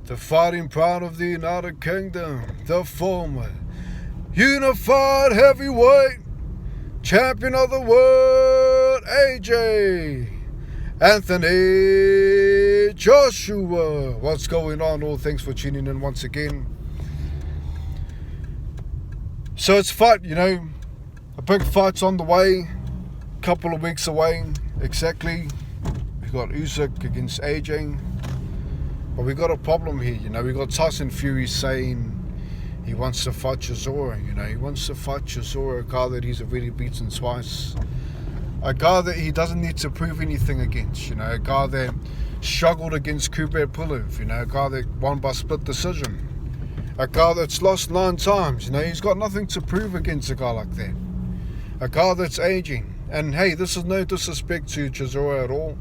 The fighting pride of the United Kingdom, the former unified heavyweight champion of the world, AJ Anthony Joshua. What's going on? All thanks for tuning in once again. So it's fight, a big fight's on the way, couple of weeks away exactly. We got Usyk against AJ. But we got a problem here, we got Tyson Fury saying he wants to fight Chisora, he wants to fight Chisora, a guy that he's already beaten twice. A guy that he doesn't need to prove anything against, a guy that struggled against Kubrat Pulev, a guy that won by split decision. A guy that's lost 9 times, he's got nothing to prove against a guy like that. A guy that's aging. And hey, this is no disrespect to Chisora at all.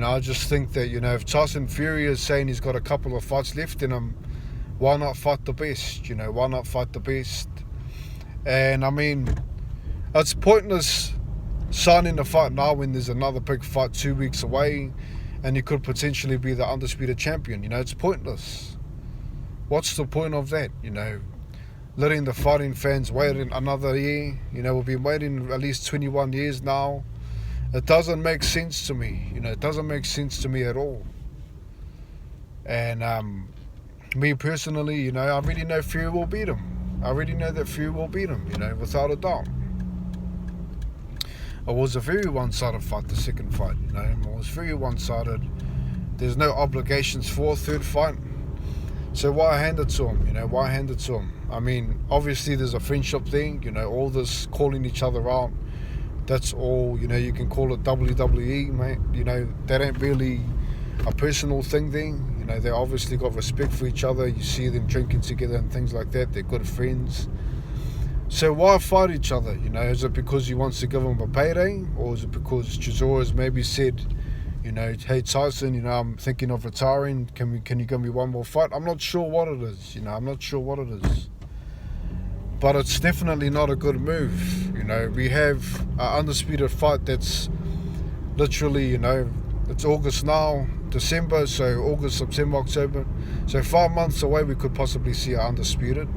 I just think that, if Tyson Fury is saying he's got a couple of fights left in him, why not fight the best? Why not fight the best? And I mean, it's pointless signing the fight now when there's another big fight 2 weeks away and he could potentially be the undisputed champion. It's pointless. What's the point of that? Letting the fighting fans wait another year. We've been waiting at least 21 years now. It doesn't make sense to me. It doesn't make sense to me at all. And me personally, I already know Fury will beat him. I already know that Fury will beat him, without a doubt. It was a very one-sided fight, the second fight, It was very one-sided. There's no obligations for a third fight. So why hand it to him, Why hand it to him? I mean, obviously there's a friendship thing, all this calling each other out. That's all, you can call it WWE, mate. That ain't really a personal thing then. They obviously got respect for each other. You see them drinking together and things like that. They're good friends. So why fight each other? Is it because he wants to give him a payday? Or is it because Chisora's maybe said, hey Tyson, I'm thinking of retiring. Can you give me one more fight? I'm not sure what it is. I'm not sure what it is. But it's definitely not a good move. We have an undisputed fight that's literally, it's August now, December, so August, September, October. So 5 months away we could possibly see it undisputed.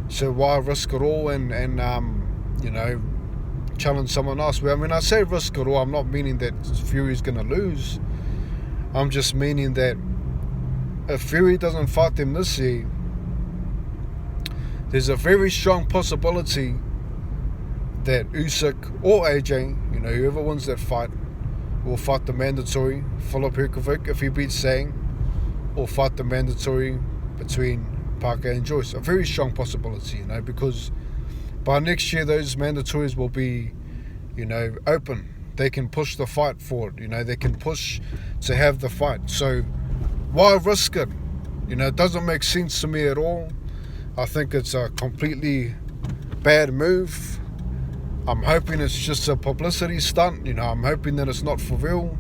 So why risk it all and challenge someone else? Well, I say risk it all, I'm not meaning that Fury's going to lose. I'm just meaning that if Fury doesn't fight them this year, there's a very strong possibility that Usyk or AJ, whoever wins that fight, will fight the mandatory Filip Hrgovic if he beats Sang, or fight the mandatory between Parker and Joyce. A very strong possibility, because by next year those mandatories will be, open. They can push the fight forward, they can push to have the fight. So why risk it? It doesn't make sense to me at all. I think it's a completely bad move. I'm hoping it's just a publicity stunt. I'm hoping that it's not for real.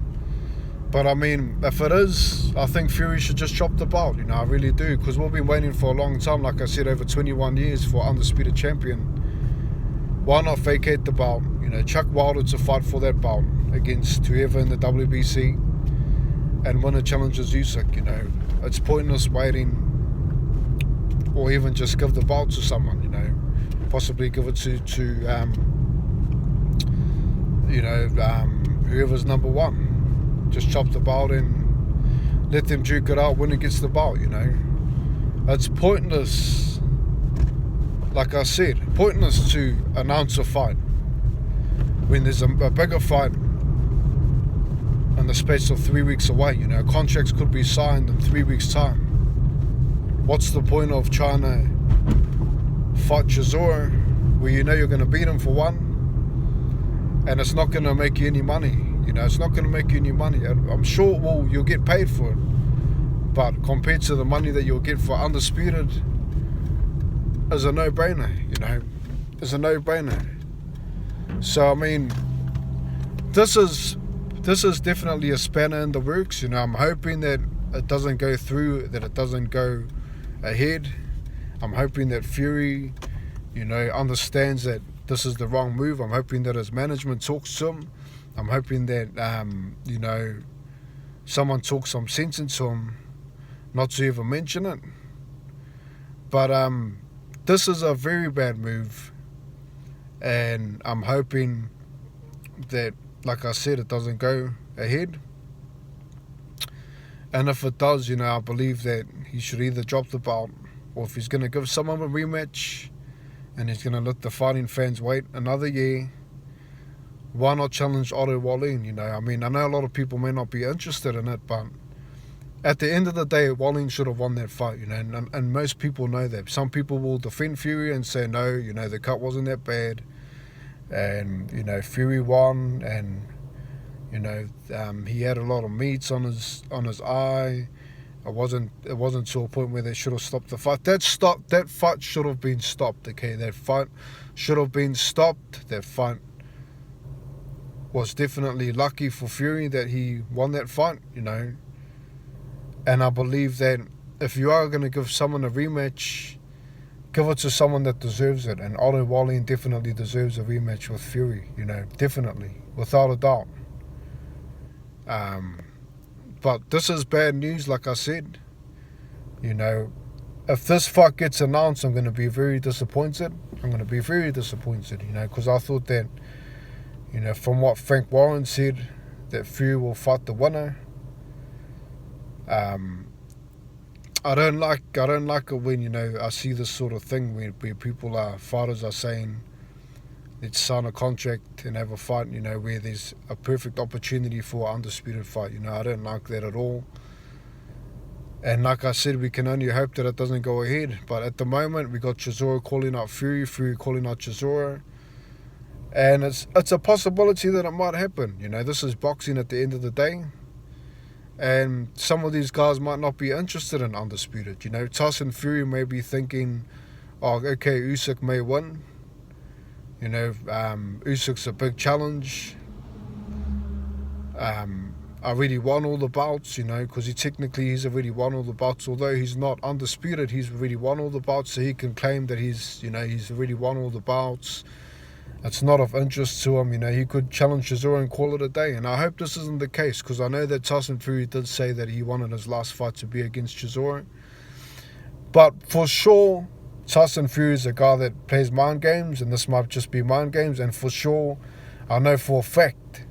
But I mean, if it is, I think Fury should just drop the belt. I really do, because we've been waiting for a long time. Like I said, over 21 years for undisputed champion. Why not vacate the belt? Chuck Wilder to fight for that belt against whoever in the WBC and win a challenger's Usyk. It's pointless waiting. Or even just give the belt to someone, possibly give it to whoever's number one. Just chop the belt and let them duke it out when it gets the belt, It's pointless, like I said, pointless to announce a fight when there's a bigger fight in the space of 3 weeks away. Contracts could be signed in 3 weeks' time. What's the point of trying to fight Chisora where you're going to beat him for one and it's not going to make you any money? It's not going to make you any money. I'm sure you'll get paid for it, but compared to the money that you'll get for undisputed, is a no-brainer. It's a no-brainer. So I mean, this is definitely a spanner in the works. I'm hoping that it doesn't go through, that it doesn't go ahead. I'm hoping that Fury, understands that this is the wrong move. I'm hoping that his management talks to him. I'm hoping that, someone talks some sense into him not to even mention it. But this is a very bad move, and I'm hoping that, like I said, it doesn't go ahead. And if it does, I believe that he should either drop the belt, or if he's going to give someone a rematch and he's going to let the fighting fans wait another year, why not challenge Otto Wallin? I know a lot of people may not be interested in it, but at the end of the day, Wallin should have won that fight, and most people know that. Some people will defend Fury and say, no, the cut wasn't that bad, and, Fury won, and, he had a lot of meats on his eye. It wasn't to a point where they should have stopped the fight. That fight should have been stopped, okay? That fight should have been stopped. That fight was definitely lucky for Fury that he won that fight, And I believe that if you are going to give someone a rematch, give it to someone that deserves it. And Otto Wallin definitely deserves a rematch with Fury, definitely, without a doubt. But this is bad news, like I said. If this fight gets announced, I'm going to be very disappointed. Because I thought that, from what Frank Warren said, that Fury will fight the winner. I don't like it when, I see this sort of thing where fighters are saying, let's sign a contract and have a fight, where there's a perfect opportunity for an undisputed fight. I don't like that at all. And like I said, we can only hope that it doesn't go ahead. But at the moment, we got Chisora calling out Fury calling out Chisora. And it's a possibility that it might happen. This is boxing at the end of the day. And some of these guys might not be interested in undisputed. Tyson Fury may be thinking, oh, okay, Usyk may win. Usyk's a big challenge. I already won all the bouts, because he's already won all the bouts. Although he's not undisputed, he's already won all the bouts, so he can claim that he's already won all the bouts. It's not of interest to him, he could challenge Chisora and call it a day. And I hope this isn't the case, because I know that Tyson Fury did say that he wanted his last fight to be against Chisora. But for sure, Tyson Fury is a guy that plays mind games, and this might just be mind games. And for sure, I know for a fact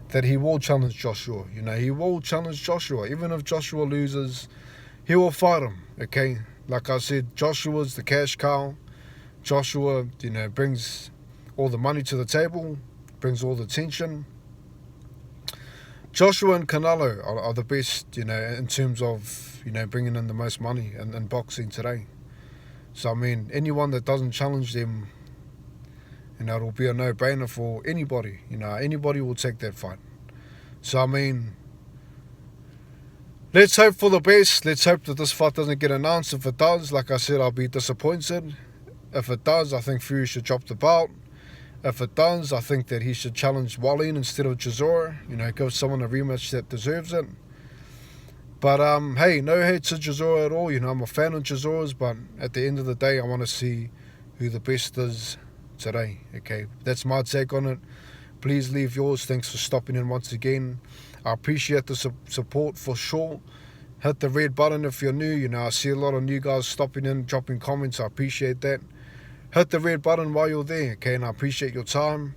that he will challenge Joshua. He will challenge Joshua. Even if Joshua loses, he will fight him, okay? Like I said, Joshua's the cash cow. Joshua, brings all the money to the table, brings all the tension. Joshua and Canelo are the best, in terms of, bringing in the most money in boxing today. So, anyone that doesn't challenge them, it'll be a no-brainer for anybody. Anybody will take that fight. So, let's hope for the best. Let's hope that this fight doesn't get announced. If it does, like I said, I'll be disappointed. If it does, I think Fury should drop the belt. If it does, I think that he should challenge Wallin instead of Chisora. Give someone a rematch that deserves it. But, hey, no hate to Chisora at all. I'm a fan of Chisora's, but at the end of the day, I want to see who the best is today, okay? That's my take on it. Please leave yours. Thanks for stopping in once again. I appreciate the support for sure. Hit the red button if you're new. I see a lot of new guys stopping in, dropping comments. I appreciate that. Hit the red button while you're there, okay? And I appreciate your time.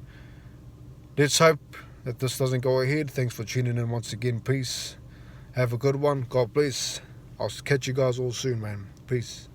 Let's hope that this doesn't go ahead. Thanks for tuning in once again. Peace. Have a good one. God bless. I'll catch you guys all soon, man. Peace.